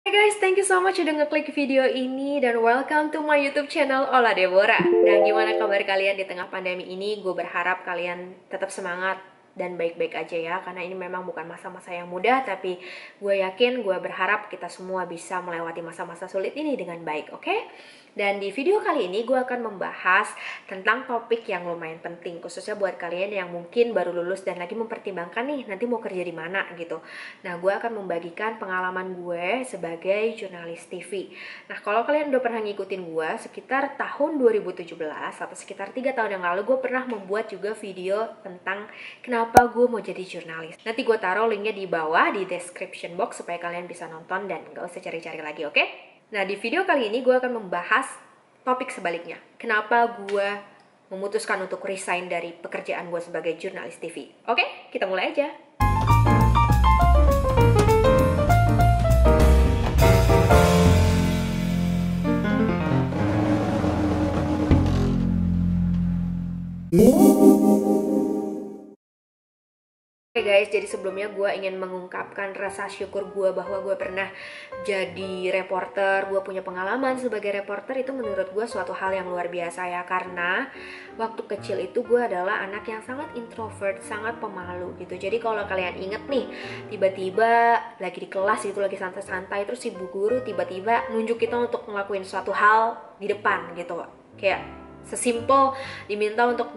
Hey guys, thank you so much udah ngeklik video ini dan welcome to my YouTube channel Ola Deborah. Dan gimana kabar kalian di tengah pandemi ini? Gue berharap kalian tetap semangat dan baik-baik aja ya, karena ini memang bukan masa-masa yang mudah, tapi gue yakin, gue berharap kita semua bisa melewati masa-masa sulit ini dengan baik, oke? Dan di video kali ini gue akan membahas tentang topik yang lumayan penting, khususnya buat kalian yang mungkin baru lulus dan lagi mempertimbangkan nih nanti mau kerja di mana gitu. Nah, gue akan membagikan pengalaman gue sebagai jurnalis TV. Nah, kalau kalian udah pernah ngikutin gue, sekitar tahun 2017 atau sekitar 3 tahun yang lalu, gue pernah membuat juga video tentang kenapa gue mau jadi jurnalis. Nanti gue taruh linknya di bawah di description box supaya kalian bisa nonton dan gak usah cari-cari lagi, oke? Nah, di video kali ini gue akan membahas topik sebaliknya. Kenapa gue memutuskan untuk resign dari pekerjaan gue sebagai jurnalis TV. Oke, kita mulai aja. Oke guys, jadi sebelumnya gue ingin mengungkapkan rasa syukur gue bahwa gue pernah jadi reporter. Gue punya pengalaman sebagai reporter, itu menurut gue suatu hal yang luar biasa ya. Karena waktu kecil itu gue adalah anak yang sangat introvert, sangat pemalu gitu. Jadi kalau kalian inget nih, tiba-tiba lagi di kelas gitu, lagi santai-santai, terus ibu guru tiba-tiba nunjuk kita untuk ngelakuin suatu hal di depan gitu. Kayak sesimpel diminta untuk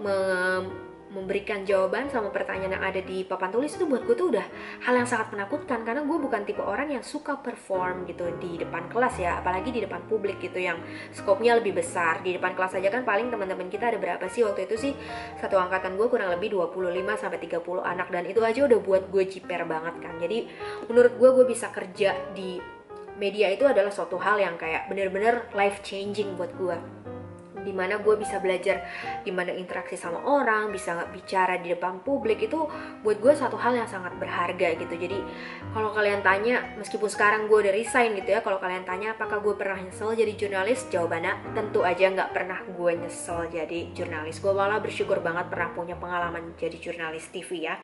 memberikan jawaban sama pertanyaan yang ada di papan tulis, itu buat gue tuh udah hal yang sangat menakutkan, karena gue bukan tipe orang yang suka perform gitu di depan kelas ya, apalagi di depan publik gitu yang skopnya lebih besar. Di depan kelas aja kan paling teman-teman kita ada berapa sih, waktu itu sih satu angkatan gue kurang lebih 25-30 anak, dan itu aja udah buat gue jiper banget kan. Jadi menurut gue bisa kerja di media itu adalah suatu hal yang kayak bener-bener life changing buat gue, dimana gue bisa belajar gimana interaksi sama orang, bisa bicara di depan publik. Itu buat gue satu hal yang sangat berharga gitu. Jadi kalau kalian tanya, meskipun sekarang gue udah resign gitu ya, kalau kalian tanya apakah gue pernah nyesel jadi jurnalis, jawabannya tentu aja nggak pernah gue nyesel jadi jurnalis. Gue malah bersyukur banget pernah punya pengalaman jadi jurnalis TV ya.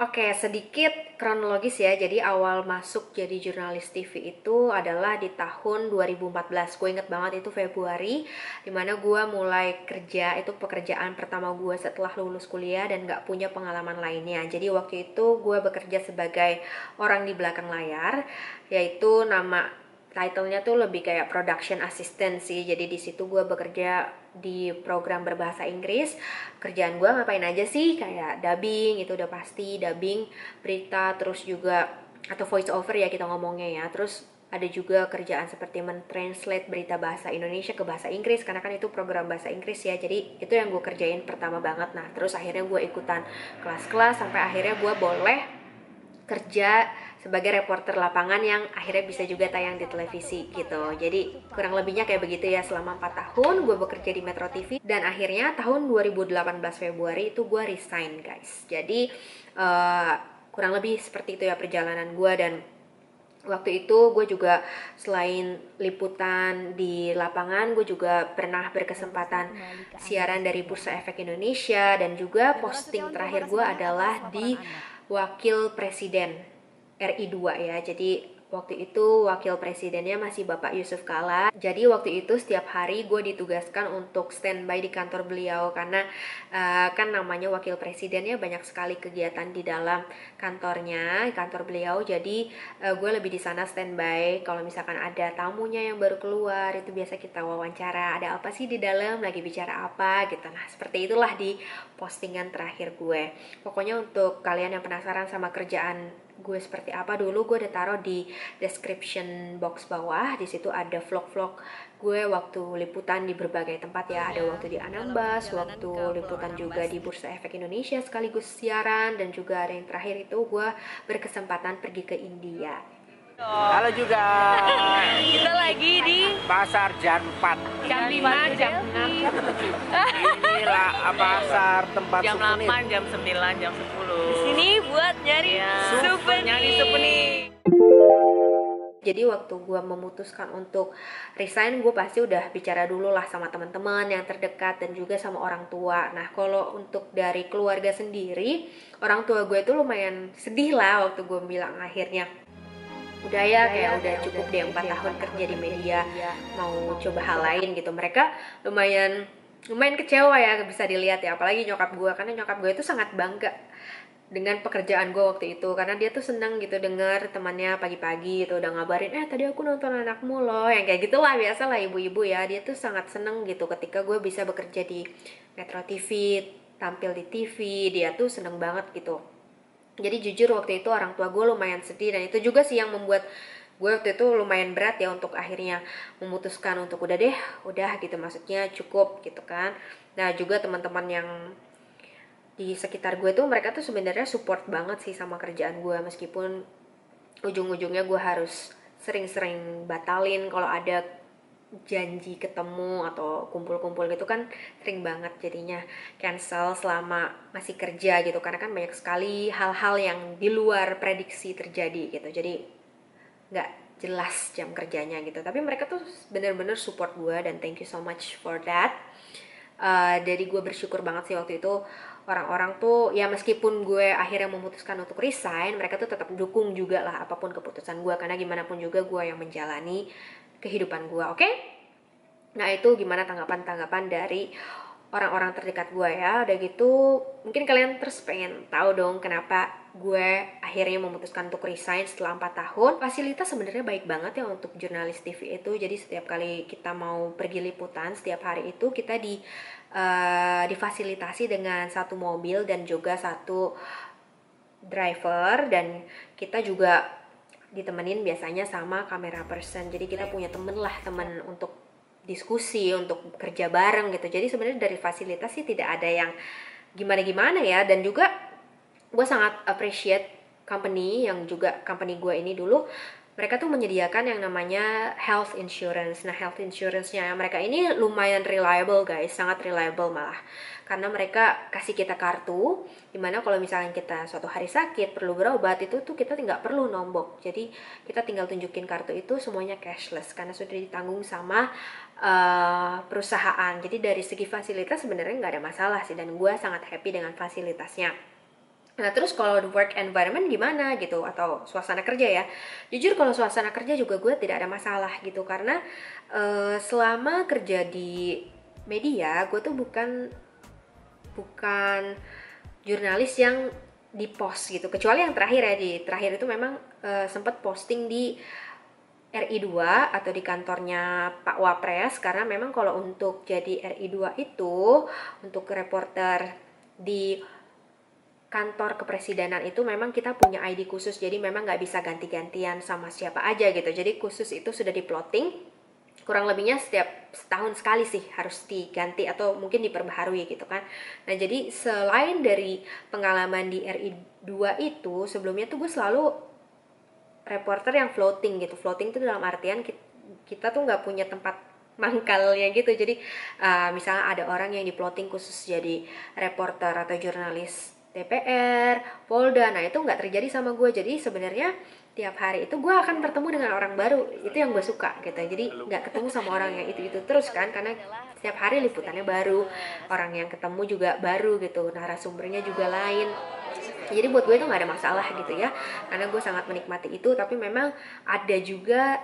Oke, sedikit kronologis ya. Jadi awal masuk jadi jurnalis TV itu adalah di tahun 2014. Gue inget banget itu Februari, dimana gue mulai kerja. Itu pekerjaan pertama gue setelah lulus kuliah dan gak punya pengalaman lainnya. Jadi waktu itu gue bekerja sebagai orang di belakang layar, yaitu nama title-nya tuh lebih kayak production assistant sih. Jadi di situ gue bekerja di program berbahasa Inggris. Kerjaan gue ngapain aja sih? Kayak dubbing, itu udah pasti, dubbing berita, terus juga atau voice over ya kita ngomongnya ya. Terus ada juga kerjaan seperti mentranslate berita bahasa Indonesia ke bahasa Inggris, karena kan itu program bahasa Inggris ya. Jadi itu yang gue kerjain pertama banget. Nah, terus akhirnya gue ikutan kelas-kelas sampai akhirnya gue boleh kerja sebagai reporter lapangan yang akhirnya bisa juga tayang di televisi gitu. Jadi kurang lebihnya kayak begitu ya. Selama 4 tahun gue bekerja di Metro TV, dan akhirnya tahun 2018 Februari itu gue resign guys. Jadi kurang lebih seperti itu ya perjalanan gue. Dan waktu itu gue juga selain liputan di lapangan, gue juga pernah berkesempatan siaran dari Bursa Efek Indonesia, dan juga posting terakhir gue adalah di Wakil Presiden RI 2 ya. Jadi waktu itu wakil presidennya masih Bapak Yusuf Kala. Jadi waktu itu setiap hari gue ditugaskan untuk standby di kantor beliau, karena kan namanya wakil presidennya banyak sekali kegiatan di dalam kantornya, kantor beliau. Jadi gue lebih di sana standby. Kalau misalkan ada tamunya yang baru keluar, itu biasa kita wawancara, ada apa sih di dalam, lagi bicara apa gitu. Nah, seperti itulah di postingan terakhir gue. Pokoknya untuk kalian yang penasaran sama kerjaan gue seperti apa, dulu gue udah taruh di description box bawah. Di situ ada vlog-vlog gue waktu liputan di berbagai tempat ya. Ada waktu di Anambas, waktu liputan juga di Bursa Efek Indonesia sekaligus siaran, dan juga ada yang terakhir itu gue berkesempatan pergi ke India. Halo juga. Kita lagi di Pasar Jam 4. jam 5, jam 6, Inilah pasar tempat jam souvenir. 8, jam 9, jam 10. Di sini buat nyari Ya, souvenir. nyari souvenir. Jadi waktu gue memutuskan untuk resign, gue pasti udah bicara dulu lah sama teman-teman yang terdekat dan juga sama orang tua. Nah kalau untuk dari keluarga sendiri, orang tua gue itu lumayan sedih lah waktu gue bilang akhirnya udah ya, kayak udah cukup deh 4 tahun kerja di media, mau coba hal lain gitu. Mereka lumayan kecewa ya, bisa dilihat ya, apalagi nyokap gue, karena nyokap gue itu sangat bangga dengan pekerjaan gue waktu itu, karena dia tuh seneng gitu dengar temannya pagi-pagi gitu udah ngabarin, tadi aku nonton anakmu loh, yang kayak gitulah, biasa lah ibu-ibu ya. Dia tuh sangat seneng gitu ketika gue bisa bekerja di Metro TV, tampil di TV, dia tuh seneng banget gitu. Jadi jujur waktu itu orang tua gue lumayan sedih, dan itu juga sih yang membuat gue waktu itu lumayan berat ya untuk akhirnya memutuskan untuk udah deh, udah gitu, maksudnya cukup gitu kan. Nah juga teman-teman yang di sekitar gue tuh, mereka tuh sebenarnya support banget sih sama kerjaan gue, meskipun ujung-ujungnya gue harus sering-sering batalin kalau ada janji ketemu atau kumpul-kumpul gitu kan, sering banget jadinya cancel selama masih kerja gitu, karena kan banyak sekali hal-hal yang di luar prediksi terjadi gitu, jadi nggak jelas jam kerjanya gitu. Tapi mereka tuh bener-bener support gue, dan thank you so much for that. Dari gue bersyukur banget sih waktu itu orang-orang tuh ya, meskipun gue akhirnya memutuskan untuk resign, mereka tuh tetap dukung juga lah apapun keputusan gue, karena gimana pun juga gue yang menjalani kehidupan gue. Oke? Nah itu gimana tanggapan-tanggapan dari orang-orang terdekat gue ya. Udah gitu mungkin kalian terus pengen tahu dong kenapa gue akhirnya memutuskan untuk resign setelah 4 tahun. Fasilitas sebenarnya baik banget ya untuk jurnalis TV itu. Jadi setiap kali kita mau pergi liputan, setiap hari itu kita difasilitasi dengan satu mobil dan juga satu driver, dan kita juga ditemenin biasanya sama kamera person. Jadi kita punya temen untuk diskusi, untuk kerja bareng gitu. Jadi sebenarnya dari fasilitas sih tidak ada yang gimana-gimana ya. Dan juga gue sangat appreciate company gue ini dulu, mereka tuh menyediakan yang namanya health insurance. Nah health insurance-nya mereka ini lumayan reliable guys, sangat reliable malah, karena mereka kasih kita kartu, dimana kalau misalnya kita suatu hari sakit perlu berobat, itu tuh kita nggak perlu nombok, jadi kita tinggal tunjukin kartu itu, semuanya cashless karena sudah ditanggung sama perusahaan. Jadi dari segi fasilitas sebenarnya nggak ada masalah sih, dan gue sangat happy dengan fasilitasnya. Nah terus kalau work environment gimana gitu, atau suasana kerja ya, jujur kalau suasana kerja juga gue tidak ada masalah gitu, karena selama kerja di media, gue tuh bukan jurnalis yang di post gitu, kecuali yang terakhir ya. Di terakhir itu memang sempat posting di RI2 atau di kantornya Pak Wapres, karena memang kalau untuk jadi RI2 itu, untuk reporter di kantor kepresidenan itu memang kita punya ID khusus, jadi memang nggak bisa ganti-gantian sama siapa aja gitu. Jadi khusus itu sudah diplotting, kurang lebihnya setiap setahun sekali sih harus diganti atau mungkin diperbaharui gitu kan. Nah jadi selain dari pengalaman di RI2 itu, sebelumnya tuh gue selalu reporter yang floating gitu. Floating itu dalam artian kita tuh nggak punya tempat mangkalnya gitu. Jadi misalnya ada orang yang diplotting khusus jadi reporter atau jurnalis DPR, Polda, nah itu nggak terjadi sama gue. Jadi sebenarnya tiap hari itu gue akan bertemu dengan orang baru, itu yang gue suka gitu. Jadi nggak ketemu sama orang yang itu terus kan, karena setiap hari liputannya baru, orang yang ketemu juga baru gitu, narasumbernya juga lain. Jadi buat gue itu nggak ada masalah gitu ya, karena gue sangat menikmati itu. Tapi memang ada juga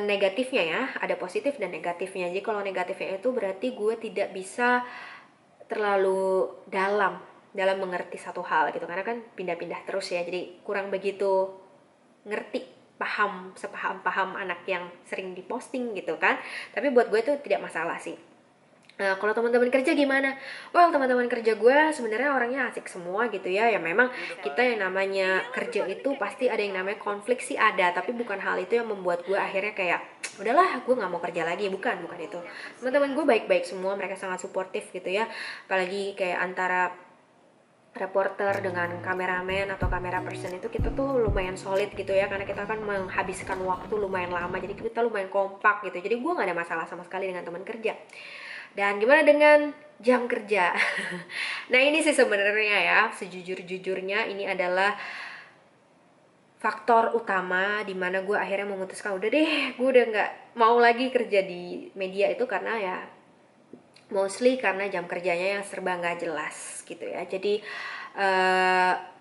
negatifnya ya, ada positif dan negatifnya. Jadi kalau negatifnya itu berarti gue tidak bisa terlalu dalam mengerti satu hal gitu, karena kan pindah-pindah terus ya, jadi kurang begitu ngerti, sepaham anak yang sering diposting gitu kan. Tapi buat gue itu tidak masalah sih. Nah kalau teman-teman kerja gimana? Well, teman-teman kerja gue sebenarnya orangnya asik semua gitu ya. Ya memang kita yang namanya kerja itu pasti ada yang namanya konflik sih, ada, tapi bukan hal itu yang membuat gue akhirnya kayak udahlah gue nggak mau kerja lagi, bukan itu. Teman-teman gue baik-baik semua, mereka sangat suportif gitu ya. Apalagi kayak antara reporter dengan kameramen atau kamera person itu kita tuh lumayan solid gitu ya, karena kita kan menghabiskan waktu lumayan lama, jadi kita lumayan kompak gitu. Jadi gue nggak ada masalah sama sekali dengan teman kerja. Dan gimana dengan jam kerja? Nah ini sih sebenarnya ya, sejujur-jujurnya ini adalah faktor utama dimana gue akhirnya memutuskan udah deh, gue udah nggak mau lagi kerja di media itu, karena ya mostly karena jam kerjanya yang serba nggak jelas gitu ya. Jadi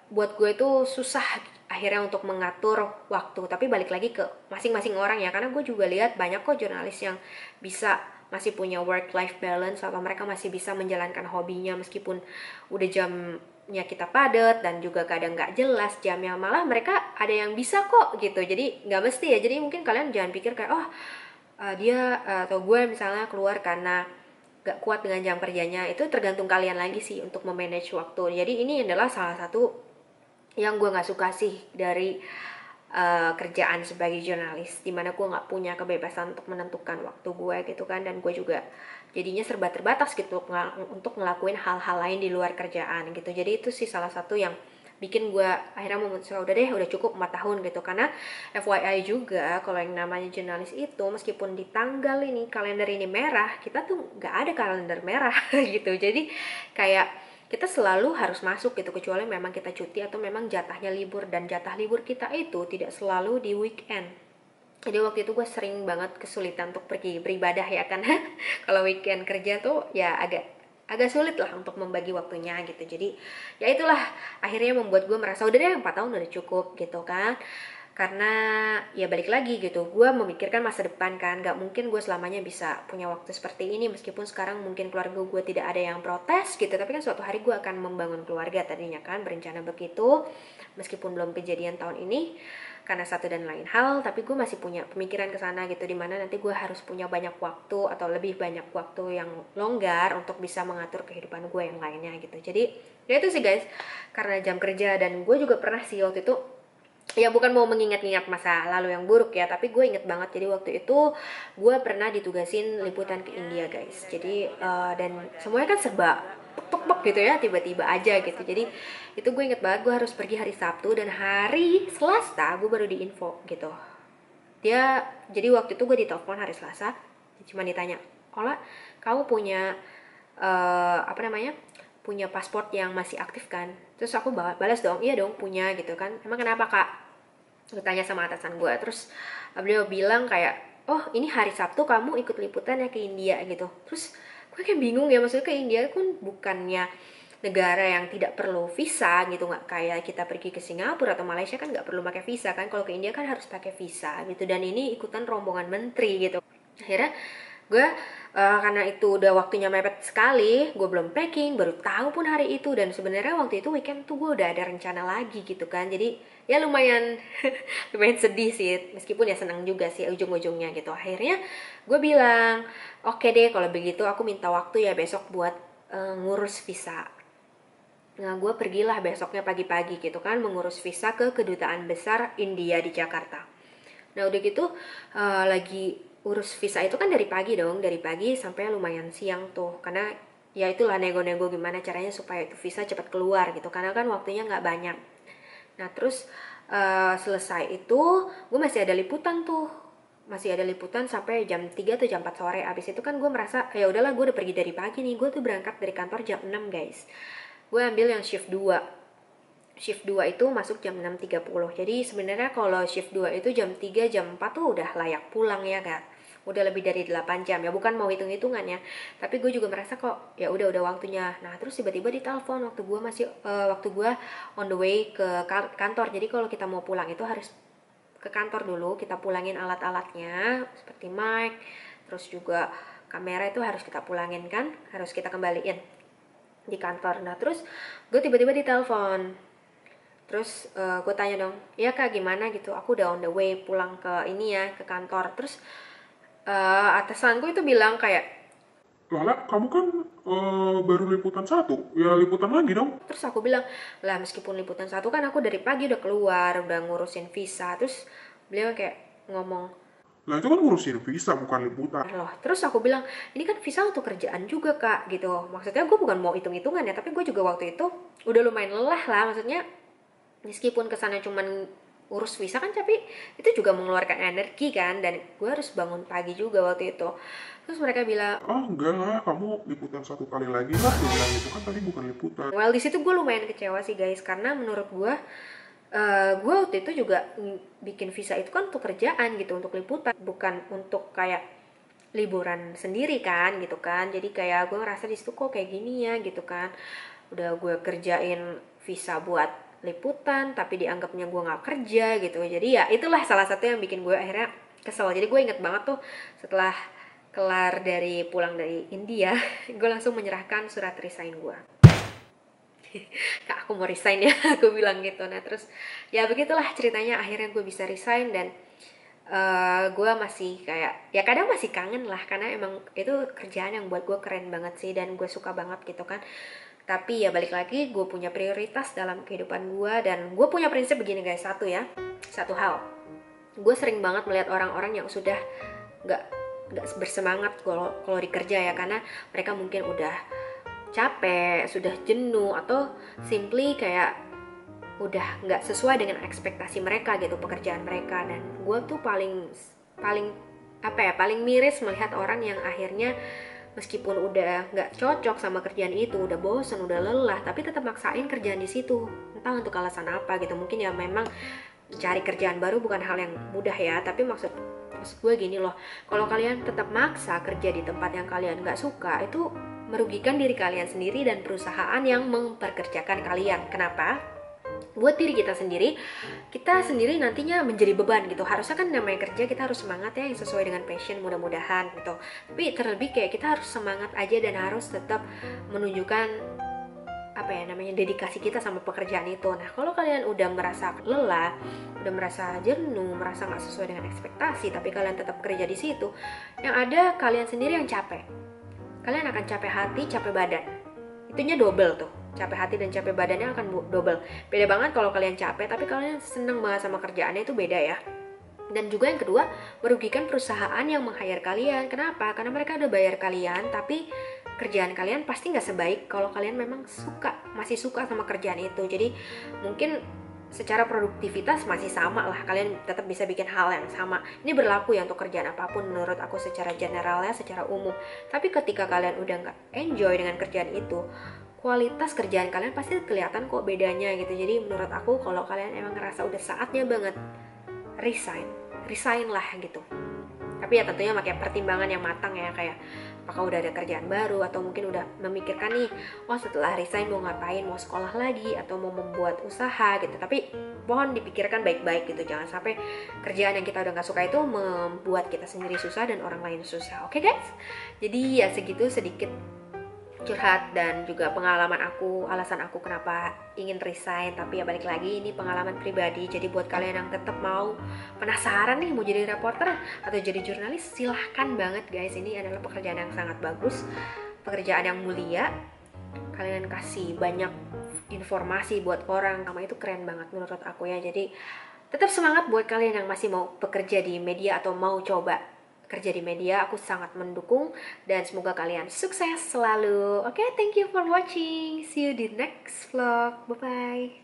buat gue itu susah akhirnya untuk mengatur waktu. Tapi balik lagi ke masing-masing orang ya, karena gue juga lihat banyak kok jurnalis yang bisa masih punya work life balance, atau mereka masih bisa menjalankan hobinya meskipun udah jamnya kita padat dan juga kadang nggak jelas jamnya, malah mereka ada yang bisa kok gitu. Jadi nggak mesti ya, jadi mungkin kalian jangan pikir kayak dia atau gue misalnya keluar karena gak kuat dengan jam kerjanya. Itu tergantung kalian lagi sih untuk memanage waktu. Jadi ini adalah salah satu yang gue gak suka sih dari kerjaan sebagai jurnalis, dimana gue gak punya kebebasan untuk menentukan waktu gue gitu kan. Dan gue juga jadinya serba terbatas gitu untuk ngelakuin hal-hal lain di luar kerjaan gitu. Jadi itu sih salah satu yang bikin gue akhirnya memutuskan udah deh, udah cukup 4 tahun gitu. Karena FYI juga, kalau yang namanya jurnalis itu meskipun di tanggal ini, kalender ini merah, kita tuh gak ada kalender merah gitu. Jadi kayak kita selalu harus masuk gitu, kecuali memang kita cuti atau memang jatahnya libur. Dan jatah libur kita itu tidak selalu di weekend. Jadi waktu itu gue sering banget kesulitan untuk pergi beribadah ya kan. Kalau weekend kerja tuh ya agak sulit lah untuk membagi waktunya gitu. Jadi ya itulah akhirnya membuat gue merasa udah deh 4 tahun udah cukup gitu kan. Karena ya balik lagi gitu, gue memikirkan masa depan kan. Gak mungkin gue selamanya bisa punya waktu seperti ini, meskipun sekarang mungkin keluarga gue tidak ada yang protes gitu. Tapi kan suatu hari gue akan membangun keluarga tadinya kan, berencana begitu. Meskipun belum kejadian tahun ini karena satu dan lain hal, tapi gue masih punya pemikiran ke sana gitu, dimana nanti gue harus punya banyak waktu atau lebih banyak waktu yang longgar untuk bisa mengatur kehidupan gue yang lainnya gitu. Jadi ya itu sih guys, karena jam kerja. Dan gue juga pernah sih waktu itu, ya bukan mau mengingat-ingat masa lalu yang buruk ya, tapi gue inget banget. Jadi waktu itu gue pernah ditugasin liputan ke India guys. Jadi dan semuanya kan serba pek gitu ya, tiba-tiba aja gitu. Jadi itu gue inget banget, gue harus pergi hari Sabtu, dan hari Selasa gue baru diinfo gitu. Jadi waktu itu gue ditelepon hari Selasa, cuma ditanya, Ola, kamu punya punya paspor yang masih aktif kan? Terus aku balas dong, iya dong punya gitu kan. Emang kenapa kak? Gue tanya sama atasan gue. Terus beliau bilang kayak, oh ini hari Sabtu kamu ikut liputan ya ke India gitu. Terus gue kayak bingung ya, maksudnya ke India kan bukannya negara yang tidak perlu visa gitu, nggak kayak kita pergi ke Singapura atau Malaysia kan nggak perlu pakai visa kan. Kalau ke India kan harus pakai visa gitu, dan ini ikutan rombongan menteri gitu. Akhirnya gue karena itu udah waktunya mepet sekali, gue belum packing, baru tahu pun hari itu. Dan sebenarnya waktu itu weekend tuh gue udah ada rencana lagi gitu kan. Jadi ya lumayan lumayan sedih sih, meskipun ya senang juga sih ujung-ujungnya gitu. Akhirnya gue bilang, oke deh kalau begitu aku minta waktu ya besok buat ngurus visa. Nah gue pergilah besoknya pagi-pagi gitu kan, mengurus visa ke Kedutaan Besar India di Jakarta. Nah udah gitu lagi urus visa itu kan dari pagi dong, dari pagi sampai lumayan siang tuh. Karena ya itulah nego-nego gimana caranya supaya itu visa cepat keluar gitu, karena kan waktunya nggak banyak. Nah terus selesai itu gue masih ada liputan tuh, masih ada liputan sampai jam 3 atau jam 4 sore. Abis itu kan gue merasa ya udahlah, gue udah pergi dari pagi nih. Gue tuh berangkat dari kantor jam 6 guys. Gue ambil yang shift 2. Shift 2 itu masuk jam 6.30. Jadi sebenarnya kalau shift 2 itu jam 3 jam 4 tuh udah layak pulang ya kan. Udah lebih dari 8 jam ya, bukan mau hitung-hitungan ya. Tapi gue juga merasa kok ya udah waktunya. Nah, terus tiba-tiba ditelepon waktu gue on the way ke kantor. Jadi kalau kita mau pulang itu harus ke kantor dulu, kita pulangin alat-alatnya seperti mic, terus juga kamera itu harus kita pulangin kan, harus kita kembaliin di kantor. Nah terus gue tiba-tiba ditelepon, terus gue tanya dong, iya kak gimana gitu, aku udah on the way pulang ke ini ya, ke kantor. Terus atasanku itu bilang kayak, Lala, kamu kan baru liputan 1, ya liputan lagi dong. terus aku bilang, lah meskipun liputan 1 kan aku dari pagi udah keluar, udah ngurusin visa. Terus beliau kayak ngomong, Lah itu kan ngurusin visa, bukan liputan. loh, terus aku bilang, ini kan visa untuk kerjaan juga kak gitu. Maksudnya gue bukan mau hitung-hitungan ya, tapi gue juga waktu itu udah lumayan lelah lah. Maksudnya meskipun kesana cuman urus visa kan, tapi itu juga mengeluarkan energi kan, dan gue harus bangun pagi juga waktu itu. Terus mereka bilang, Oh enggak lah, kamu liputan 1 kali lagi lah. Dia bilang itu kan tadi bukan liputan. well di situ gue lumayan kecewa sih guys, karena menurut gue Gue waktu itu juga bikin visa itu kan untuk kerjaan gitu, untuk liputan, bukan untuk kayak liburan sendiri kan gitu kan. Jadi kayak gue ngerasa di situ kok kayak gini ya gitu kan, udah gue kerjain visa buat liputan tapi dianggapnya gue nggak kerja gitu. Jadi ya itulah salah satu yang bikin gue akhirnya kesel. Jadi gue inget banget tuh setelah kelar dari pulang dari India gue langsung menyerahkan surat resign gue. Kak, aku mau resign ya, aku bilang gitu. Nah terus ya begitulah ceritanya, akhirnya gue bisa resign. Dan gue masih kayak ya kadang masih kangen lah, karena emang itu kerjaan yang buat gue keren banget sih dan gue suka banget gitu kan. Tapi ya balik lagi, gue punya prioritas dalam kehidupan gue. Dan gue punya prinsip begini guys, satu hal, gue sering banget melihat orang-orang yang sudah nggak bersemangat kalau dikerja ya, karena mereka mungkin udah capek, sudah jenuh, atau simply kayak udah nggak sesuai dengan ekspektasi mereka gitu pekerjaan mereka. Dan gue tuh paling paling miris melihat orang yang akhirnya meskipun udah nggak cocok sama kerjaan itu, udah bosan, udah lelah, tapi tetap maksain kerjaan di situ, entah untuk alasan apa gitu. Mungkin ya memang cari kerjaan baru bukan hal yang mudah ya, tapi maksud gue gini loh, kalau kalian tetap maksa kerja di tempat yang kalian nggak suka, itu merugikan diri kalian sendiri dan perusahaan yang memperkerjakan kalian. Kenapa? Buat diri kita sendiri nantinya menjadi beban gitu. Harusnya kan namanya kerja kita harus semangat ya, yang sesuai dengan passion mudah-mudahan gitu. Tapi terlebih kayak kita harus semangat aja dan harus tetap menunjukkan dedikasi kita sama pekerjaan itu. Nah kalau kalian udah merasa lelah, udah merasa jenuh, merasa nggak sesuai dengan ekspektasi, tapi kalian tetap kerja di situ, yang ada kalian sendiri yang capek. Kalian akan capek hati, capek badan. Itunya double tuh. Capek hati dan capek badannya akan double. Beda banget kalau kalian capek tapi kalian seneng banget sama kerjaannya, itu beda ya. Dan juga yang kedua, merugikan perusahaan yang meng-hire kalian. Kenapa? Karena mereka udah bayar kalian, tapi kerjaan kalian pasti nggak sebaik kalau kalian memang masih suka sama kerjaan itu. Jadi mungkin secara produktivitas masih sama lah, kalian tetap bisa bikin hal yang sama. Ini berlaku ya untuk kerjaan apapun menurut aku secara general ya, secara umum. Tapi ketika kalian udah nggak enjoy dengan kerjaan itu, kualitas kerjaan kalian pasti kelihatan kok bedanya gitu. Jadi menurut aku kalau kalian emang ngerasa udah saatnya banget resign lah gitu. Tapi ya tentunya pakai pertimbangan yang matang ya, kayak apakah udah ada kerjaan baru, atau mungkin udah memikirkan nih, setelah resign mau ngapain, mau sekolah lagi atau mau membuat usaha gitu. Tapi mohon dipikirkan baik-baik gitu, jangan sampai kerjaan yang kita udah gak suka itu membuat kita sendiri susah dan orang lain susah. Oke guys, jadi ya segitu sedikit curhat dan juga pengalaman aku, alasan aku kenapa ingin resign. Tapi ya balik lagi, ini pengalaman pribadi. Jadi buat kalian yang tetap mau penasaran nih mau jadi reporter atau jadi jurnalis, silahkan banget guys. Ini adalah pekerjaan yang sangat bagus, pekerjaan yang mulia. Kalian kasih banyak informasi buat orang, sama itu keren banget menurut aku ya. Jadi tetap semangat buat kalian yang masih mau bekerja di media atau mau coba kerja di media. Aku sangat mendukung dan semoga kalian sukses selalu. Oke, thank you for watching. See you di next vlog. Bye bye.